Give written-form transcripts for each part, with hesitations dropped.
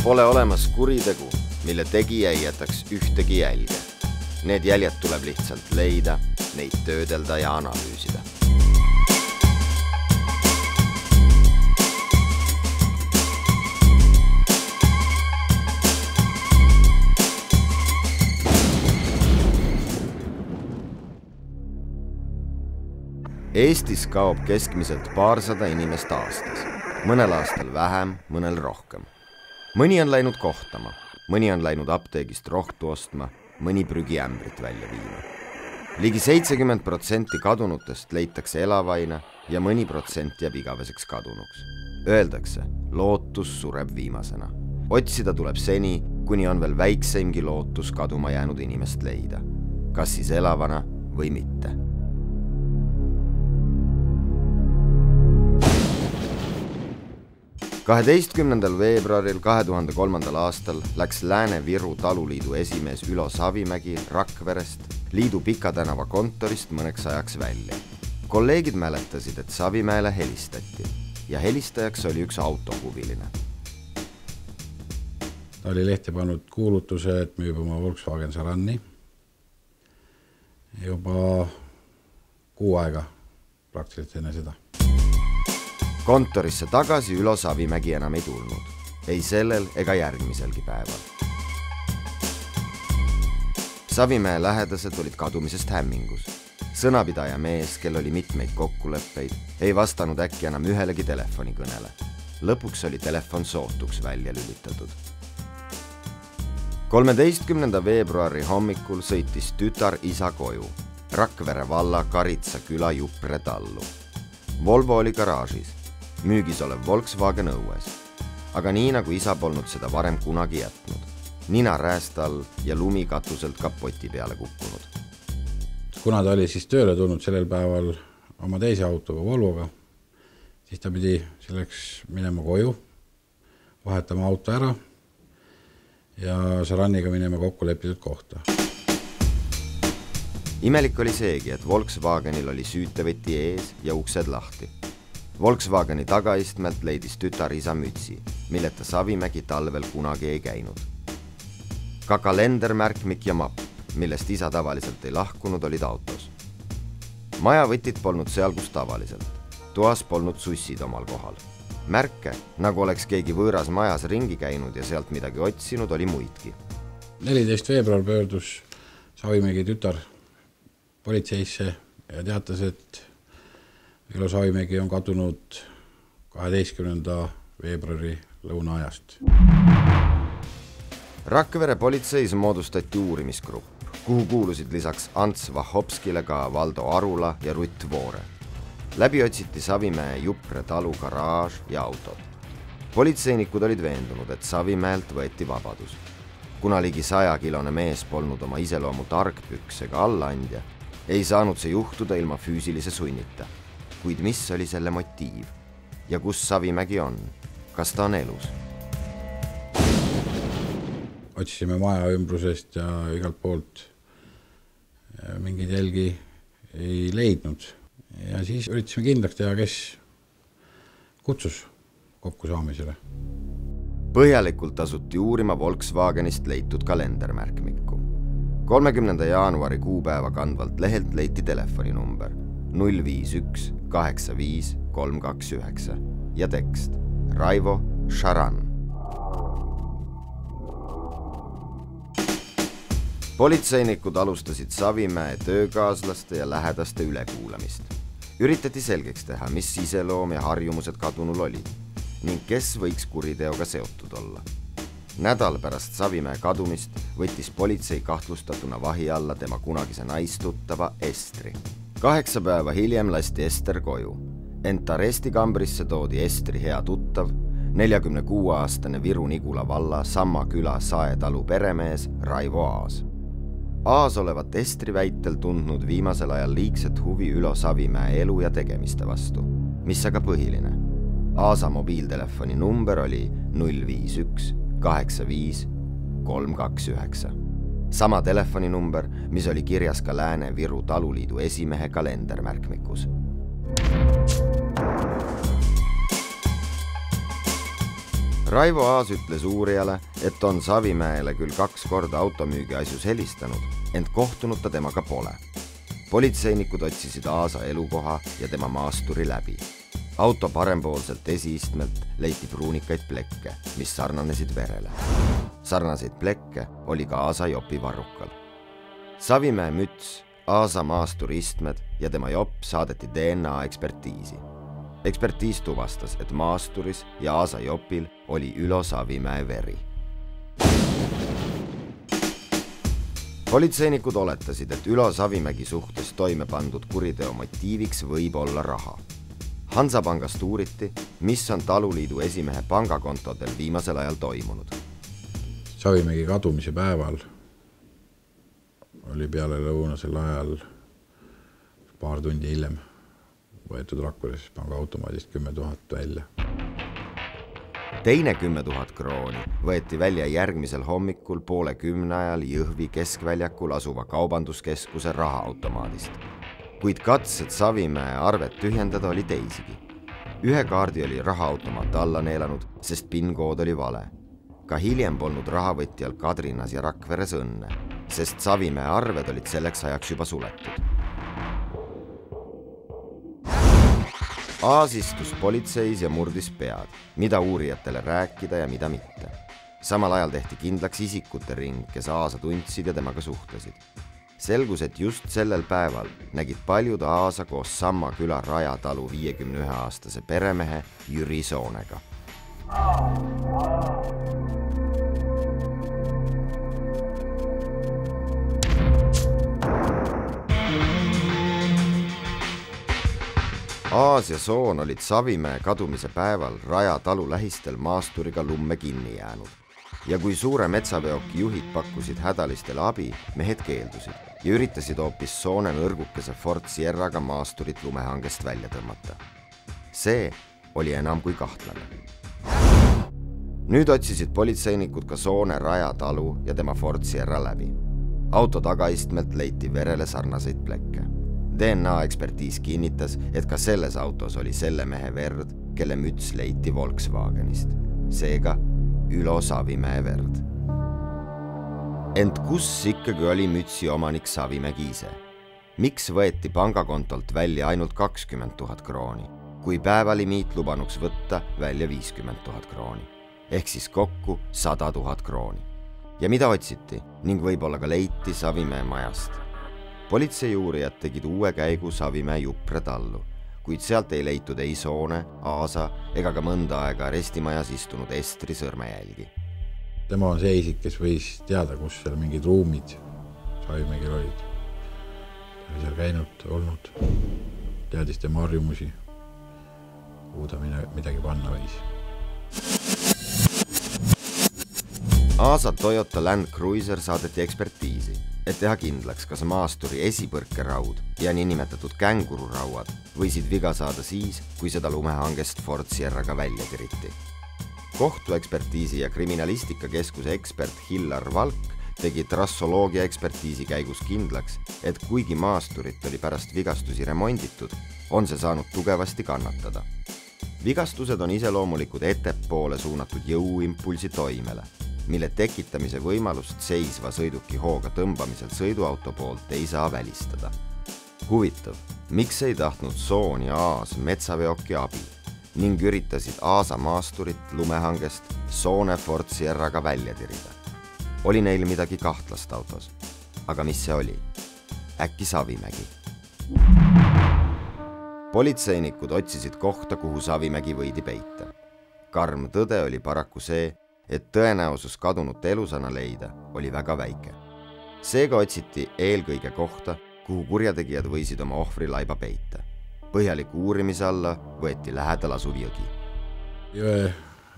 Pole olemas kuritegu, mille tegija ei jätaks ühtegi jälge. Need jäljed tuleb lihtsalt leida, neid töödelda ja analüüsida. Eestis kaob keskmiselt paarsada inimest aastas. Mõnel aastal vähem, mõnel rohkem. Mõni on läinud kohtama, mõni on läinud apteegist rohtu ostma, mõni prügiämbrit välja viima. Ligi 70% kadunutest leitakse elavaina ja mõni protsent jääb igaveseks kadunuks. Öeldakse, lootus sureb viimasena. Otsida tuleb seni, kuni on veel väikseimgi lootus kaduma jäänud inimest leida. Kas siis elavana või mitte. 12. veebruaril 2003. aastal läks Lääne-Viru taluliidu esimees Ülo Savimägi Rakverest liidu Pika tänava kontorist mõneks ajaks välja. Kolleegid mäletasid, et Savimäele helistati ja helistajaks oli üks autohuviline. Ta oli lehti pannud kuulutuse, et müüb oma Volkswagen Saranni juba 6 aega praktiliselt enne seda. Kontorisse tagasi Ülo Savimägi enam ei tulnud. Ei sellel ega järgmiselgi päeval. Savimäe lähedased olid kadumisest hämmingus. Sõnapidaja mees, kel oli mitmeid kokkuleppeid, ei vastanud äkki enam ühelegi telefonikõnele. Lõpuks oli telefon sootuks välja lülitatud. 13. veebruari hommikul sõitis tütar isa koju, Rakvere valla Karitsa küla Jupre tallu. Volvo oli garaažis. Müügis olev Volkswagen õues, aga nii nagu isa polnud seda varem kunagi jätnud. Nina rääst all ja lumi katuselt kapoti peale kukkunud. Kuna ta oli siis tööle tulnud sellel päeval oma teise autoga Volvoga, siis ta pidi selleks minema koju, vahetama auto ära ja Saranniga minema kokku lepitud kohta. Imelik oli seegi, et Volkswagenil oli süütevõti ees ja uksed lahti. Volkswageni tagaistmelt leidis tütar isa mütsi, milleta Savimägi talvel kunagi ei käinud. Ka kalendermärkmik ja mapp, millest isa tavaliselt ei lahkunud, olid autos. Majavõtid polnud seal, kus tavaliselt. Toas polnud sussid omal kohal. Märke, nagu oleks keegi võõras majas ringi käinud ja sealt midagi otsinud, oli muidki. 14. veebruar pöördus Savimägi tütar politseisse ja teatas, et Ülo Savimägi on kadunud 12. veebruari lõunaajast. Rakvere politseis moodustati uurimisgrupp, kuhu kuulusid lisaks Ants Vahhopskile ka Valdo Arula ja Rutt Voore. Läbi otsiti Savimäe Jupre talu garaaž ja autod. Politseinikud olid veendunud, et Savimäelt võeti vabadus. Kuna ligi 100-kilone mees polnud oma iseloomu targpüks ega allaandja, ei saanud see juhtuda ilma füüsilise sunnita. Kuid mis oli selle motiiv? Ja kus Savimägi on? Kas ta on elus? Otsisime maja ümbrusest ja igalt poolt mingeid jälgi ei leidnud. Ja siis üritasime kindlaks teha, kes kutsus kokkusaamisele. Põhjalikult asuti uurima Volkswagenist leitud kalendermärkmikku. 30. jaanuari kuupäeva kandvalt lehelt leiti telefoninumber 051 85 329 ja tekst Raivo Sharan. Politseinikud alustasid Savimäe töökaaslaste ja lähedaste ülekuulamist. Üritati selgeks teha, mis iseloom ja harjumused kadunul olid ning kes võiks kuriteoga seotud olla. Nädal pärast Savimäe kadumist võttis politsei kahtlustatuna vahi alla tema kunagise naistuttava Estri. 8 päeva hiljem lasti Ester koju. Ent arestikambrisse toodi Estri hea tuttav, 46-aastane Viru-Nigula valla Samma küla Sae talu peremees Raivo Aas. Aas olevat Estri väitel tundnud viimasel ajal liigset huvi Ülo Savimäe elu ja tegemiste vastu. Mis aga põhiline? Aasa mobiiltelefoni number oli 051 85 329. Sama telefoninumber, mis oli kirjas ka Lääne-Viru taluliidu esimehe Raivo Aas ütles uurijale, et on Savimäele küll 2 korda automüügi asjus helistanud, ent kohtunud ta temaga pole. Politseinikud otsisid Aasa elukoha ja tema maasturi läbi. Auto parempoolselt esiistmelt leiti pruunikaid plekke, mis sarnanesid verele. Sarnaseid plekke oli ka Aasa jopi varrukal. Savimäe müts, Aasa maasturi istmed ja tema jopp saadeti DNA ekspertiisi. Ekspertiis tuvastas, et maasturis ja Aasa jopil oli Ülo Savimäe veri. Politseinikud oletasid, et Ülo Savimägi suhtes toime pandud kuriteo motiiviks võib olla raha. Hansapangast uuriti, mis on taluliidu esimehe pangakontodel viimasel ajal toimunud. Savimägi kadumise päeval oli peale lõunasel ajal paar tundi hiljem võetud Rakveres pangaautomaadist 10 000 välja. Teine 10 000 krooni võeti välja järgmisel hommikul 9:30 ajal Jõhvi keskväljakul asuva kaubanduskeskuse rahaautomaadist. Kuid katsed Savimäe arvet tühjendada oli teisigi. Ühe kaardi oli rahaautomaat alla neelanud, sest PIN-kood oli vale. Ka hiljem polnud rahavõtjal Kadrinas ja Rakveres õnne, sest Savimäe arved olid selleks ajaks juba suletud. Aas istus politseis ja murdis pead, mida uurijatele rääkida ja mida mitte. Samal ajal tehti kindlaks isikute ring, kes Aasa tundsid ja temaga suhtlesid. Selgus, et just sellel päeval nägid paljud Aasa koos Samma küla Raja talu 51-aastase peremehe Jüri Soonega. Aas ja Soon olid Savimäe kadumise päeval Raja talu lähistel maasturiga lumme kinni jäänud. Ja kui suure metsaveoki juhid pakkusid hädalistele abi, mehed keeldusid ja üritasid hoopis Soone nõrgukese Ford Sierraga maasturit lumehangest välja tõmmata. See oli enam kui kahtlane. Nüüd otsisid politseinikud ka Soone Raja talu ja tema Ford Sierra läbi. Auto tagaistmelt leiti verele sarnaseid plekke. DNA ekspertiis kinnitas, et ka selles autos oli selle mehe verd, kelle müts leiti Volkswagenist. Seega Ülo Savimäe verd. Ent kus ikkagi oli mütsi omanik Savimägi ise? Miks võeti pangakontolt välja ainult 20 000 krooni, kui päevalimiit lubanuks võtta välja 50 000 krooni? Ehk siis kokku 100 000 krooni. Ja mida otsiti ning võib-olla ka leiti Savimäe majast? Politseiuurijad tegid uue käigu Savimäe Jupre tallu, kuid sealt ei leitud ei Soone, Aasa ega ka mõnda aega arestimajas istunud Estri sõrmejälgi. Tema on see isik, kes võis teada, kus seal mingid ruumid Savimägil olid. Ta oli seal käinud, olnud, teadis tema harjumusi, kuhu ta midagi panna võis. Aasa Toyota Land Cruiser saadeti ekspertiisi, et teha kindlaks, kas maasturi esipõrkeraud ja niinimetatud kängururauad võisid viga saada siis, kui seda lumehangest Ford Sierraga välja tiriti. Kohtuekspertiisi ja kriminalistikakeskuse ekspert Hillar Valk tegi trassoloogia ekspertiisi käigus kindlaks, et kuigi maasturit oli pärast vigastusi remonditud, on see saanud tugevasti kannatada. Vigastused on iseloomulikud ettepoole suunatud jõuimpulsi toimele, mille tekitamise võimalust seisva sõiduki hooga tõmbamisel sõiduauto poolt ei saa välistada. Huvitav, miks ei tahtnud Soon ja Aas metsaveoki abi ning üritasid Aasa maasturit lumehangest Soone Ford Sierraga välja tirida? Oli neil midagi kahtlast autos? Aga mis see oli? Äkki Savimägi? Politseinikud otsisid kohta, kuhu Savimägi võidi peita. Karm tõde oli paraku see, et tõenäosus kadunute elusana leida oli väga väike. Seega otsiti eelkõige kohta, kuhu kurjategijad võisid oma ohvri laiba peita. Põhjaliku uurimise alla võeti lähedal asuv jõgi. Jõe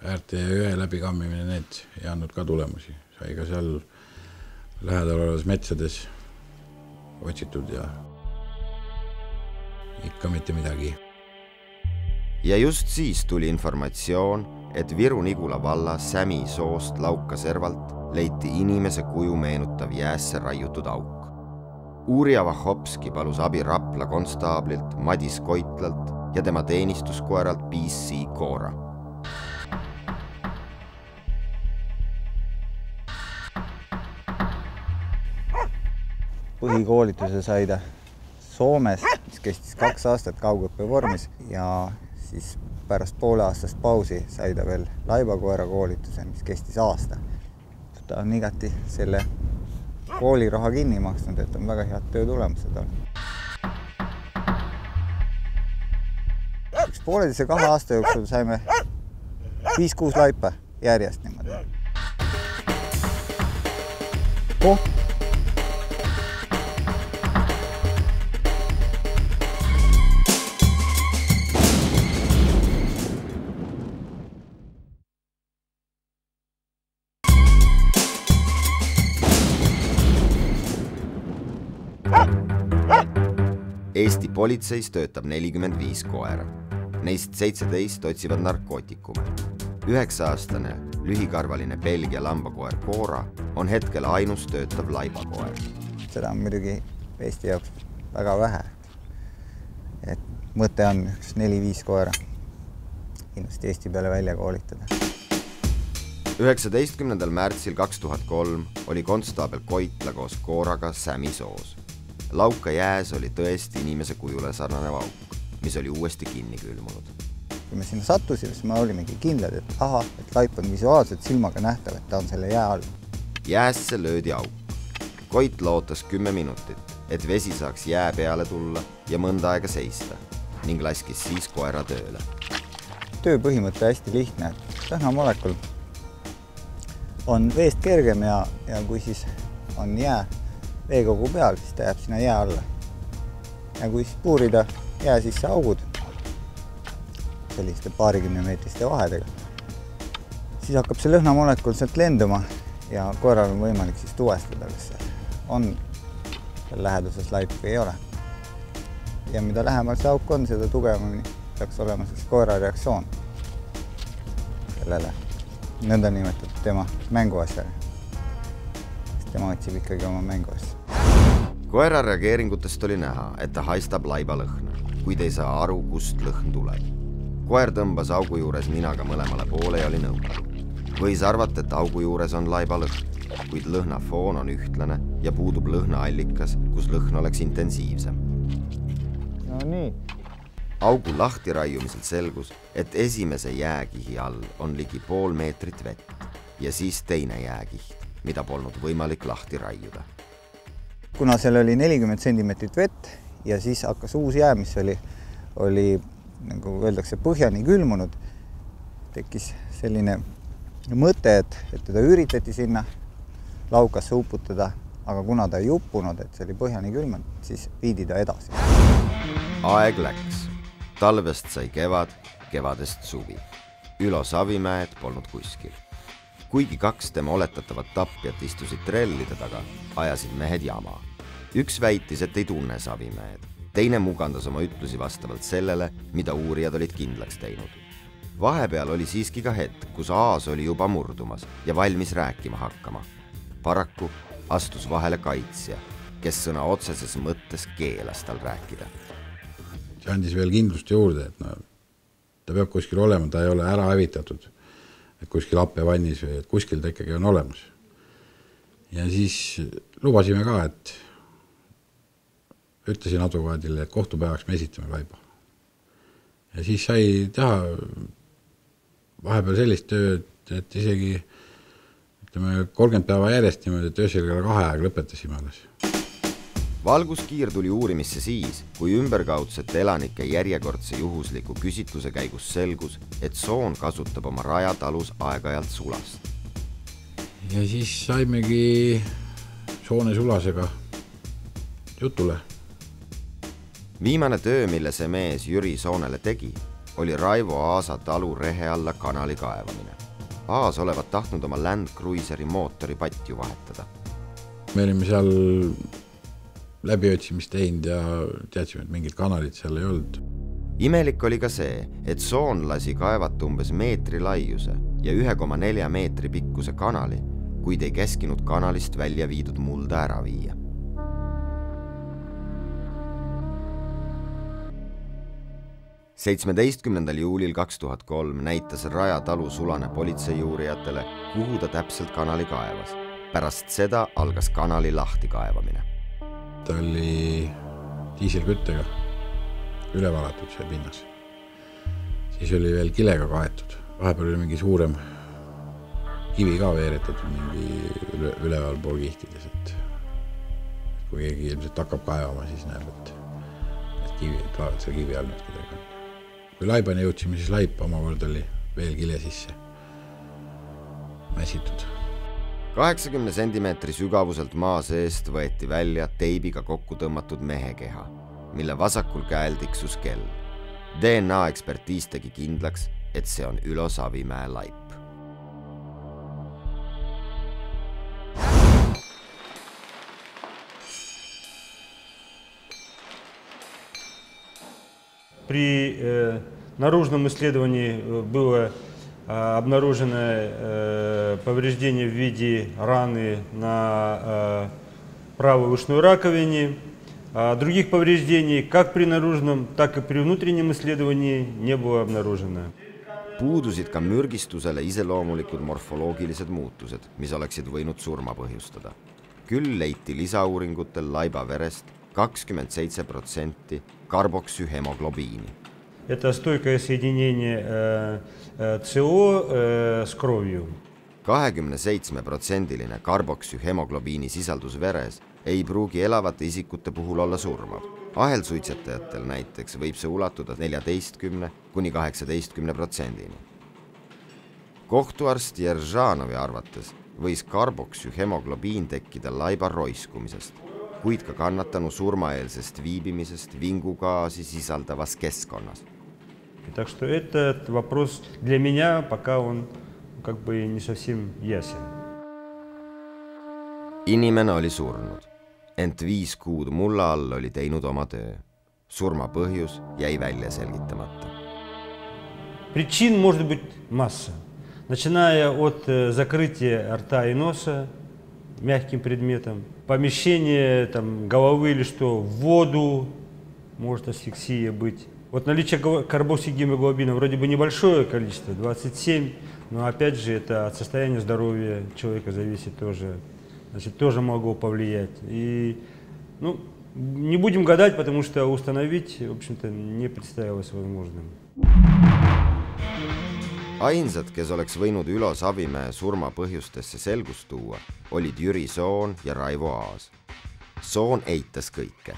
äärte ja jõe läbikammimine, need ei andnud ka tulemusi. Sai ka seal lähedal olevas metsades otsitud ja ikka mitte midagi. Ja just siis tuli informatsioon, et Viru-Nigula valla Sämi soost Lauka servalt leiti inimese kuju meenutav jäässe raiutud auk. Uurija Vahhopski palus abi Rapla konstaablilt Madis Koitlalt ja tema teenistuskoeralt PC Koora. põhikoolituse sai ta Soomes, mis kestis 2 aastat kaugõppe vormis ja siis pärast pooleaastast pausi sai ta veel laibakoera koolituse, mis kestis aasta. Ta on igati selle kooliraha kinni maksnud, et on väga head töötulemused olnud. 1,5–2 aasta jooksul saime 5-6 laipa järjest niimoodi. Eesti politseis töötab 45 koera. Neist 17 otsivad narkootikume. 9-aastane lühikarvaline Belgia lambakoer Cora on hetkel ainus töötav laibakoer. Seda on muidugi Eesti jaoks väga vähe. Et mõte on 4-5 koera kindlasti Eesti peale välja koolitada. 19. märtsil 2003 oli konstaabel Koitla koos Coraga Sämisoos. Lauka jääs oli tõesti inimese kujule sarnanev auk, mis oli uuesti kinni külmunud. Kui me sinna sattusime, siis me olimegi kindlad, et et laip on visuaalselt silmaga nähtav, et ta on selle jää all. Jäässe löödi auk. Koitla ootas 10 minutit, et vesi saaks jää peale tulla ja mõnda aega seista ning laskis siis koera tööle. Töö põhimõte hästi lihtne, et lõhnamolekul on veest kergem ja kui siis on jää veekogu peal, siis ta jääb sinna jää alla. Ja kui siis puurida jää sisse augud selliste paarikümnemeetriste vahedega, siis hakkab see lõhnamolekul sealt lenduma ja koeral on võimalik siis tuvestada, kas on seal läheduses laip või ei ole. Ja mida lähemal see auk on, seda tugevamini peaks olema siis koera reaktsioon sellele nõnda nimetatud tema mänguasjale. Tema otsib ikkagi oma mänguasja. Koera reageeringutest oli näha, et ta haistab laiba lõhna, kuid ei saa aru, kust lõhn tuleb. Koer tõmbas augu juures ninaga mõlemale poole ja oli nõutu. Võis arvata, et augu juures on laiba lõhn, kuid lõhnafoon on ühtlane ja puudub lõhnaallikas, kus lõhn oleks intensiivsem. No nii. Augu lahti raiumiselt selgus, et esimese jääkihi all on ligi 0,5 meetrit vett ja siis teine jääkiht, mida polnud võimalik lahti raiuda. Kuna seal oli 40 sentimeetrit vett ja siis hakkas uus jää, mis oli nagu öeldakse põhjani külmunud, tekkis selline mõte, et teda üritati sinna laukasse uputada, aga kuna ta ei uppunud, et see oli põhjani külmunud, siis viidi ta edasi. Aeg läks. Talvest sai kevad, kevadest suvi. Ülo Savimäed polnud kuskil. Kuigi 2 tema oletatavat tapjat istusid trellide taga, ajasid mehed jama. Üks väitis, et ei tunne Savimäed. Teine mugandas oma ütlusi vastavalt sellele, mida uurijad olid kindlaks teinud. Vahepeal oli siiski ka hetk, kus Aas oli juba murdumas ja valmis rääkima hakkama. Paraku astus vahele kaitsja, kes sõna otseses mõttes keelas tal rääkida. See andis veel kindlust juurde, et ta peab kuskil olema, ta ei ole ära hävitatud. Et kuskil appevannis või et kuskil ta ikkagi on olemas. Ja siis lubasime ka, et ütlesin advokaadile, et kohtupäevaks me esitame laiba. Ja siis sai teha vahepeal sellist tööd, et isegi 30 päeva järjest niimoodi, et öösel 2 aeg lõpetasime alles. Valguskiir tuli uurimisse siis, kui ümberkaudsete elanike järjekordse juhusliku küsitluse käigus selgus, et Soon kasutab oma rajatalus aeg-ajalt sulast. Ja siis saimegi Soone sulasega jutule. Viimane töö, mille see mees Jüri Soonele tegi, oli Raivo Aasa talu rehe alla kanali kaevamine. Aas olevat tahtnud oma Land Cruiseri mootori patju vahetada. Me olime seal läbiotsimist teinud ja teadsime, et mingid kanalit seal ei olnud. Imelik oli ka see, et Soon lasi kaevata umbes meetri laiuse ja 1,4 meetri pikkuse kanali, kuid ei käskinud kanalist välja viidud mulda ära viia. 17. juulil 2003 näitas Raja talu sulane politseijuurijatele, kuhu ta täpselt kanali kaevas. Pärast seda algas kanali lahti kaevamine. ta oli diiselküttega üle valatud see pinnas. Siis oli veel kilega kaetud. Vahepeal oli mingi suurem kivi ka veeretatud mingi üleval pool kihtides, et kui keegi ilmselt hakkab kaevama, siis näeb, et see kivi all nüüd kedagi on. Kui laibani jõudsime, siis laip omavõrd oli veel kile sisse mäsitud. 80 sentimeetri sügavuselt maa seest võeti välja teibiga kokku tõmmatud mehekeha, mille vasakul käel tiksus kell. DNA ekspertiis tegi kindlaks, et see on Ülo Savimäe laip. При наружном исследовании было обнаружено повреждение в виде раны на правой ушной раковине. Других повреждений, как при наружном, так и при внутреннем исследовании, не было обнаружено. Puudusid ka mürgistusele iseloomulikud morfoloogilised muutused, mis oleksid võinud surma põhjustada. Küll leiti lisauuringutel laiba verest 27% karboksühemoglobiini. Это стойкое соединение СО с кровью. 27% karboksühemoglobiini sisaldus veres ei pruugi elavate isikute puhul olla surmav. Ahelsuitsetajatel näiteks võib see ulatuda 14 kuni 18%. Kohtuarst Jeržanovi arvates võis karboksühemoglobiin tekkida laiba roiskumisest, kuid ka kannatanu surmaeelsest viibimisest vingugaasi sisaldavas keskkonnas. Так что этот вопрос для меня пока он как бы не совсем ясен. Inimene oli surnud, ent 5 kuud mulla all oli teinud oma töö. Surma põhjus jäi välja selgitamata. Причин может быть масса. Начиная от закрытия рта и носа мягким предметом, помещение головы или что, в воду, может асфиксия быть. Вот наличие карбоксигемоглобина вроде бы небольшое количество, 27, но опять же это от состояния здоровья человека зависит тоже. Значит, тоже могло повлиять. И, не будем гадать, потому что установить, в общем-то, не представилось возможным. Ainsad, kes oleks võinud Ülo Savimäe surma põhjustesse selgust tuua, olid Jüri Soon ja Raivo Aas. Soon eitas kõike.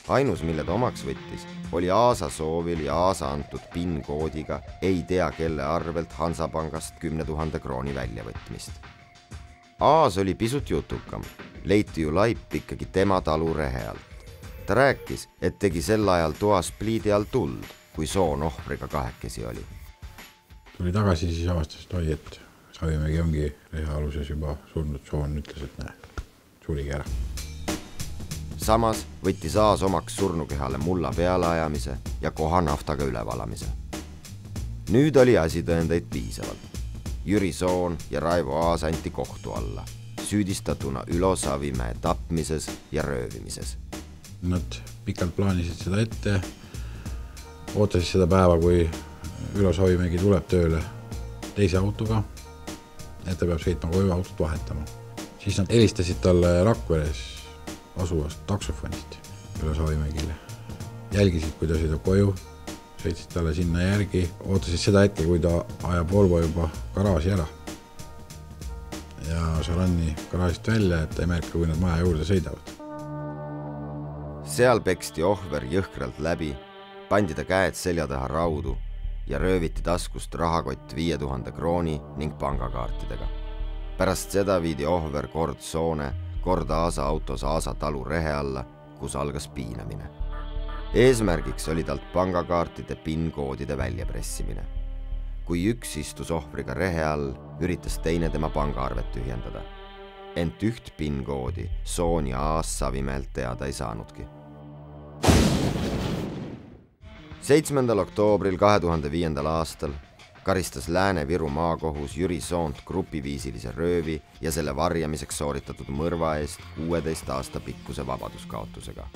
Ainus, mille ta omaks võttis, oli Aasa soovil ja Aasa antud PIN-koodiga ei tea kelle arvelt Hansapangast 10 000 krooni väljavõtmist. Aas oli pisut jutukam. Leiti ju laip ikkagi tema talu rehe alt. Ta rääkis, et tegi sel ajal toas pliidi all tuld, kui Soon ohvriga kahekesi oli. Tuli tagasi, siis avastas, et Savimägi ongi reha aluses juba surnud. Soon ütles, et näe, surigi ära. Samas võttis Aas omaks surnukehale mulla pealeajamise ja koha naftaga ülevalamise. Nüüd oli asi tõendeid piisavalt. Jüri Soon ja Raivo Aas anti kohtu alla, süüdistatuna Ülo Savimäe tapmises ja röövimises. Nad pikalt plaanisid seda ette, ootasid seda päeva, kui Ülo Savimägi tuleb tööle teise autoga, et ta peab sõitma koju autot vahetama. Siis nad helistasid talle Rakveres asuvast taksofonist Ülo Savimägile. Jälgisid, kui ta sõidab koju, sõitsid talle sinna järgi, ootasid seda hetke, kui ta ajab Volvo juba garaaži ära. Ja Šaranni garaasist välja, et ta ei märka, kui nad maja juurde sõidavad. Seal peksti ohver jõhkralt läbi, pandi ta käed selja taha raudu ja rööviti taskust rahakott 5000 krooni ning pangakaartidega. Pärast seda viidi ohver kord Soone, kord Aasa autos Aasa talu rehe alla, kus algas piinamine. Eesmärgiks oli talt pangakaartide PIN-koodide väljapressimine. Kui üks istus ohvriga rehe all, üritas teine tema pangaarvet tühjendada. Ent üht PIN-koodi Soon ja Aas Savimäelt teada ei saanudki. 7. oktoobril 2005. aastal karistas Lääne-Viru maakohus Jüri Soont grupiviisilise röövi ja selle varjamiseks sooritatud mõrva eest 16 aasta pikkuse vabaduskaotusega.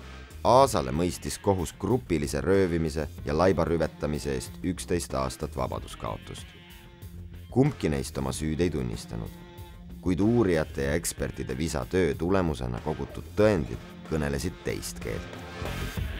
Aasale mõistis kohus grupilise röövimise ja laiba rüvetamise eest 11 aastat vabaduskaotust. Kumbki neist oma süüd ei tunnistanud, kuid uurijate ja ekspertide visa töö tulemusena kogutud tõendid kõnelesid teist keelt.